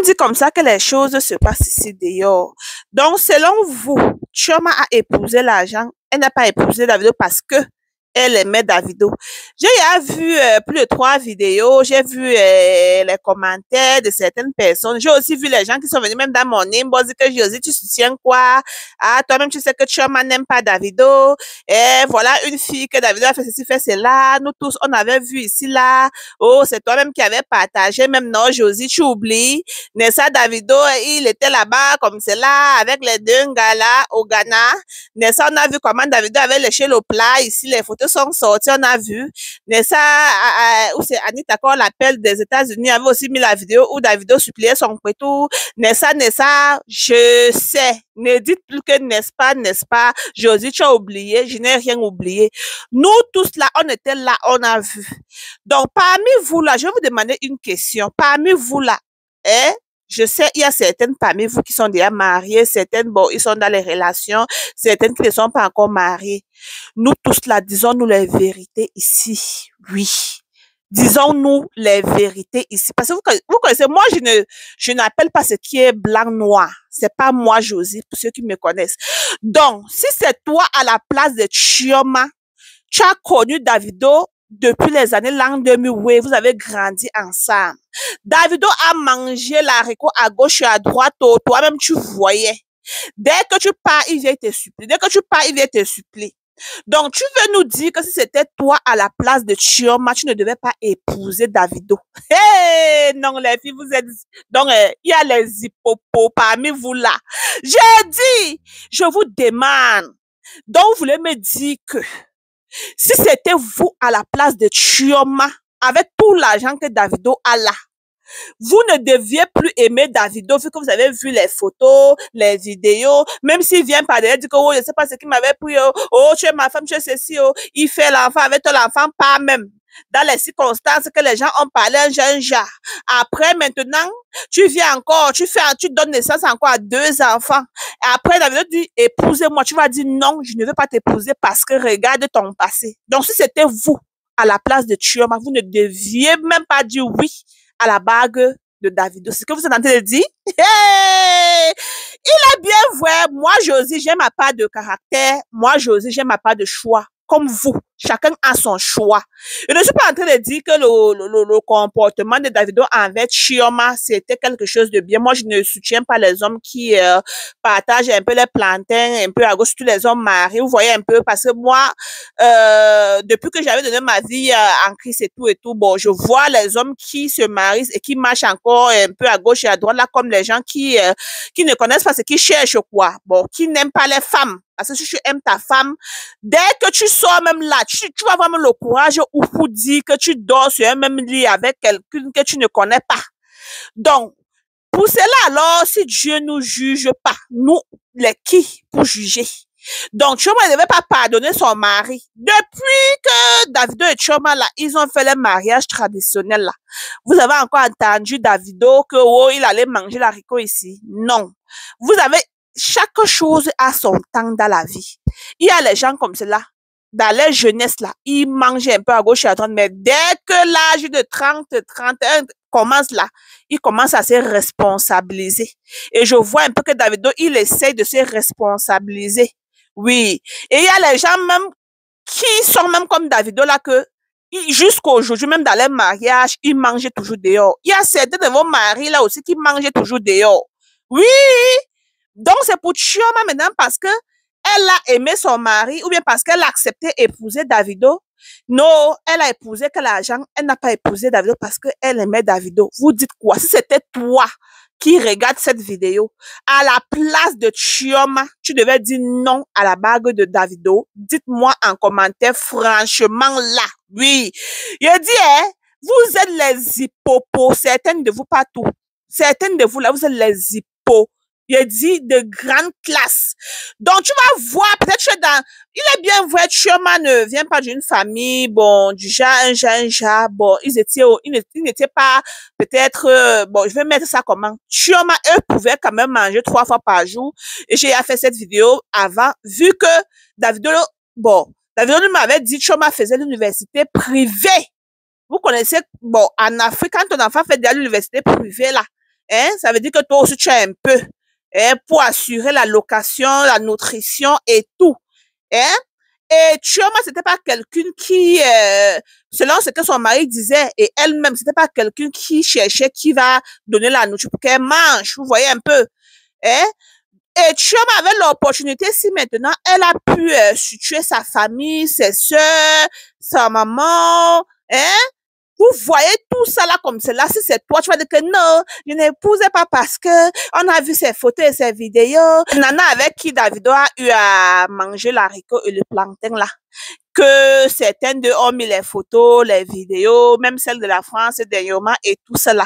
dit comme ça que les choses se passent ici dehors. Donc, selon vous, Chioma a épousé l'argent. Elle n'a pas épousé Davido parce que elle aimait Davido. J'ai vu plus de 3 vidéos, j'ai vu les commentaires de certaines personnes. J'ai aussi vu les gens qui sont venus même dans mon inbox dire que Josie, tu soutiens quoi? Ah, toi-même, tu sais que Chioma n'aime pas Davido. Et voilà une fille que Davido a fait ceci, fait cela. Nous tous, on avait vu ici, là. Oh, c'est toi-même qui avais partagé. Même non, Josie, tu oublies. Nessa Davido, il était là-bas comme cela, avec les 2 gars-là au Ghana. Nessa, on a vu comment Davido avait léché le plat. Ici, les photos sont sorties, on a vu. Nessa, où c'est Anita, quand on l'appelle des États-Unis, avait aussi mis la vidéo où Davido suppliait son pétou. Nessa, je sais. Ne dites plus que n'est-ce pas, Josie, tu as oublié, je n'ai rien oublié. Nous tous là, on était là, on a vu. Donc, parmi vous là, je vais vous demander une question. Parmi vous là, je sais, il y a certaines parmi vous qui sont déjà mariées, certaines, bon, ils sont dans les relations, certaines qui ne sont pas encore mariées. Nous tous là, disons-nous les vérités ici. Oui. Disons-nous les vérités ici. Parce que vous connaissez, moi, je n'appelle pas ce qui est blanc-noir. C'est pas moi, Josie, pour ceux qui me connaissent. Donc, si c'est toi à la place de Chioma, tu as connu Davido depuis les années l'an 2000, oui, vous avez grandi ensemble. Davido a mangé l'haricot à gauche et à droite, toi-même tu voyais. Dès que tu pars, il vient te supplier. Dès que tu pars, il vient te supplier. Donc, tu veux nous dire que si c'était toi à la place de Chioma, tu ne devais pas épouser Davido. Hey, non, les filles, vous êtes... Donc, il y a les hippopos parmi vous là. J'ai dit, je vous demande. Donc, vous voulez me dire que si c'était vous à la place de Chioma, avec tout l'argent que Davido a là, vous ne deviez plus aimer Davido vu que vous avez vu les photos, les vidéos, même s'il vient par derrière, dit que oh, je ne sais pas ce qu'il m'avait pris, oh, tu es ma femme, tu es ceci, oh, il fait l'enfant avec ton enfant, pas même. Dans les circonstances que les gens ont parlé un jeune genre. Après, maintenant, tu viens encore, tu donnes naissance encore à 2 enfants. Et après, Davido dit, épousez-moi. Tu vas dire non, je ne veux pas t'épouser parce que regarde ton passé. Donc, si c'était vous à la place de Chioma, vous ne deviez même pas dire oui à la bague de Davido. C'est ce que vous êtes en train de dire? Hey! Il est bien vrai. Moi, Josie, j'ai ma part de caractère. Moi, Josie, j'ai ma part de choix. Comme vous. Chacun a son choix. Je ne suis pas en train de dire que le comportement de Davido envers Chioma, c'était quelque chose de bien. Moi, je ne soutiens pas les hommes qui partagent un peu les plantains, un peu à gauche, tous les hommes mariés. Vous voyez un peu, parce que moi, depuis que j'avais donné ma vie en Christ et tout, bon, je vois les hommes qui se marient et qui marchent encore un peu à gauche et à droite, là, comme les gens qui ne connaissent pas ce qu'ils cherchent, quoi. Bon, qui n'aiment pas les femmes. Parce que si tu aimes ta femme, dès que tu sors même là, tu vas avoir même le courage ou pour dire que tu dors sur un même lit avec quelqu'un que tu ne connais pas. Donc, pour cela, alors, si Dieu nous juge pas, nous, les qui pour juger? Donc, Chioma ne devait pas pardonner son mari. Depuis que Davido et Chioma, là, ils ont fait le mariage traditionnel, là. Vous avez encore entendu Davido que, oh, il allait manger l'haricot ici. Non. Vous avez, chaque chose a son temps dans la vie. Il y a les gens comme cela. Dans leur jeunesse, là, ils mangent un peu à gauche et à droite, mais dès que l'âge de 30, 31 commence là, ils commencent à se responsabiliser. Et je vois un peu que Davido, il essaie de se responsabiliser. Oui. Et il y a les gens même qui sont même comme Davido là que jusqu'aujourd'hui, même dans leur mariage, ils mangent toujours dehors. Il y a certains de vos maris là aussi qui mangent toujours dehors. Oui. Donc c'est pour Chioma maintenant parce que elle a aimé son mari ou bien parce qu'elle a accepté épouser Davido. Non, elle a épousé que l'argent, elle n'a pas épousé Davido parce qu'elle aimait Davido. Vous dites quoi? Si c'était toi qui regarde cette vidéo, à la place de Chioma, tu devais dire non à la bague de Davido. Dites-moi en commentaire franchement là. Oui. Je dis, hein, vous êtes les hippopos. Certaines de vous, pas tout. Certaines de vous là, vous êtes les hippos. Il dit de grande classe. Donc, tu vas voir, peut-être dans... Il est bien vrai, Chioma ne vient pas d'une famille, bon, du genre, un genre, bon, ils n'étaient pas, peut-être, bon, je vais mettre ça comment. Chioma, eux, pouvaient quand même manger 3 fois par jour. Et j'ai fait cette vidéo avant, vu que Davido, bon, Davido m'avait dit, Chioma faisait l'université privée. Vous connaissez, bon, en Afrique, quand ton enfant fait de l'université privée, là, Hein? Ça veut dire que toi aussi, tu as un peu, hein, pour assurer la location, la nutrition et tout. Hein? Et Chioma, c'était pas quelqu'un qui, selon ce que son mari disait, et elle-même, c'était pas quelqu'un qui cherchait qui va donner la nourriture pour qu'elle mange. Vous voyez un peu. Hein? Et Chioma avait l'opportunité, si maintenant, elle a pu situer sa famille, ses soeurs, sa maman, hein? Vous voyez tout ça là comme cela. Si c'est toi, tu vas dire que non, je n'épousais pas parce que on a vu ses photos et ses vidéos. Nana avec qui Davido a eu à manger l'haricot et le plantain là. Que certaines d'eux ont mis les photos, les vidéos, même celles de la France dernièrement et tout cela.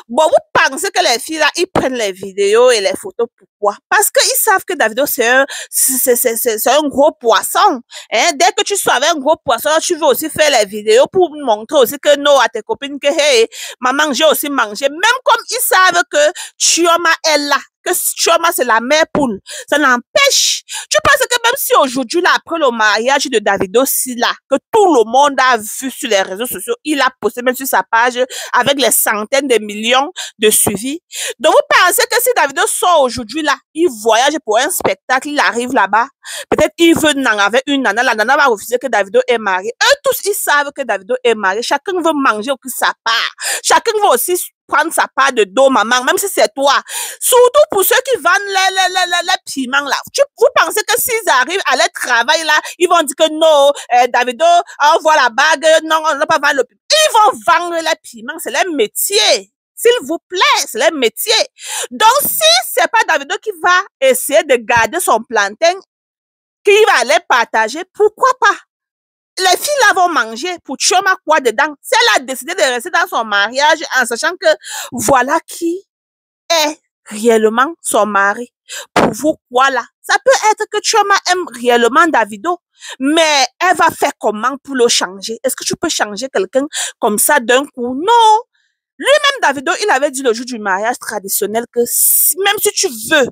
Bon, vous pensez que les filles là, ils prennent les vidéos et les photos, pourquoi? Parce qu'ils savent que Davido, c'est un gros poisson. Hein? Dès que tu sois avec un gros poisson, tu veux aussi faire les vidéos pour montrer aussi que non à tes copines que, hey, maman, j'ai aussi mangé. Même comme ils savent que Chioma est là, que Chioma, c'est la mère poule. Ça n'empêche. Tu penses que même si aujourd'hui, là, après le mariage de Davido, si là, que tout le monde a vu sur les réseaux sociaux, il a posté même sur sa page avec les centaines de millions de suivis. Donc, vous pensez que si Davido sort aujourd'hui, là, il voyage pour un spectacle, il arrive là-bas, peut-être il veut avec une nana, la nana va refuser que Davido est marié. Eux tous, ils savent que Davido est marié. Chacun veut manger aussi sa part. Chacun veut aussi prendre sa part de dos, maman, même si c'est toi. Surtout pour ceux qui vendent les piments, là. Vous pensez que s'ils arrivent à leur travail, là, ils vont dire que non, Davido, envoie la bague, non, on ne va pas vendre le piment. Ils vont vendre les piments, c'est leur métier. S'il vous plaît, c'est leur métier. Donc, si c'est pas Davido qui va essayer de garder son plantain, qui va aller partager, pourquoi pas? Les filles là vont manger pour Chioma quoi dedans. Si elle a décidé de rester dans son mariage en sachant que voilà qui est réellement son mari. Pour vous, voilà. Ça peut être que Chioma aime réellement Davido, mais elle va faire comment pour le changer? Est-ce que tu peux changer quelqu'un comme ça d'un coup? Non. Lui-même, Davido, il avait dit le jour du mariage traditionnel que même si tu veux,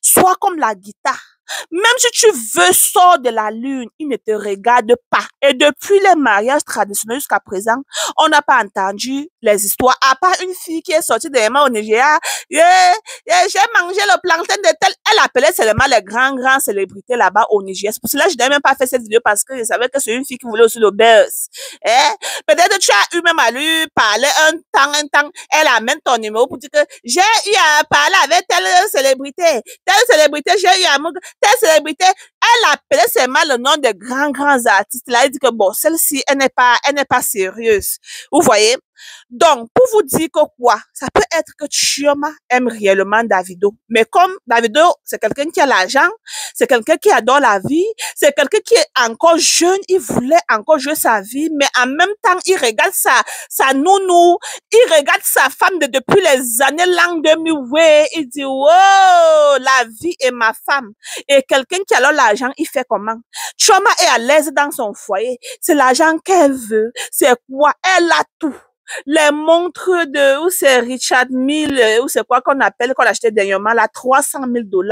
sois comme la guitare. Même si tu veux sors de la lune, il ne te regarde pas. Et depuis les mariages traditionnels jusqu'à présent, on n'a pas entendu les histoires. À part une fille qui est sortie de Emma au Nigeria, j'ai mangé le plantain de tel. Elle appelait seulement les grands célébrités là-bas au Nigeria. C'est pour cela que je n'ai même pas fait cette vidéo parce que je savais que c'est une fille qui voulait aussi le buzz. Eh? Peut-être que tu as eu même à lui parler un temps. Elle amène ton numéro pour dire que j'ai eu à parler avec telle célébrité, j'ai eu à telle célébrité, elle appelait seulement le nom de grands artistes. Là, elle dit que bon, celle-ci, elle n'est pas sérieuse. Vous voyez? Donc, pour vous dire que quoi, ça peut être que Chioma aime réellement Davido. Mais comme Davido, c'est quelqu'un qui a l'argent, c'est quelqu'un qui adore la vie, c'est quelqu'un qui est encore jeune, il voulait encore jouer sa vie, mais en même temps, il regarde sa nounou, il regarde sa femme depuis les années l'an 2000, ouais, il dit, oh, la vie est ma femme. Et quelqu'un qui a l'argent, il fait comment? Chioma est à l'aise dans son foyer. C'est l'argent qu'elle veut. C'est quoi? Elle a tout. Les montres ou c'est Richard Mille, ou c'est quoi qu'on appelle, qu'on achetait dernièrement, là, 300 000 $.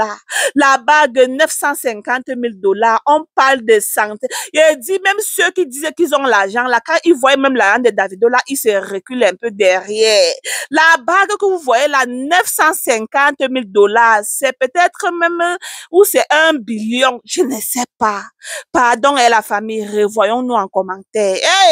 La bague, 950 000 $. On parle de santé. Il dit, même ceux qui disaient qu'ils ont l'argent, là, quand ils voient même l'argent de Davido, là, ils se reculent un peu derrière. La bague que vous voyez, là, 950 000 $, c'est peut-être même, ou c'est 1 billion, je ne sais pas. Pardon, et la famille, revoyons-nous en commentaire. Hey!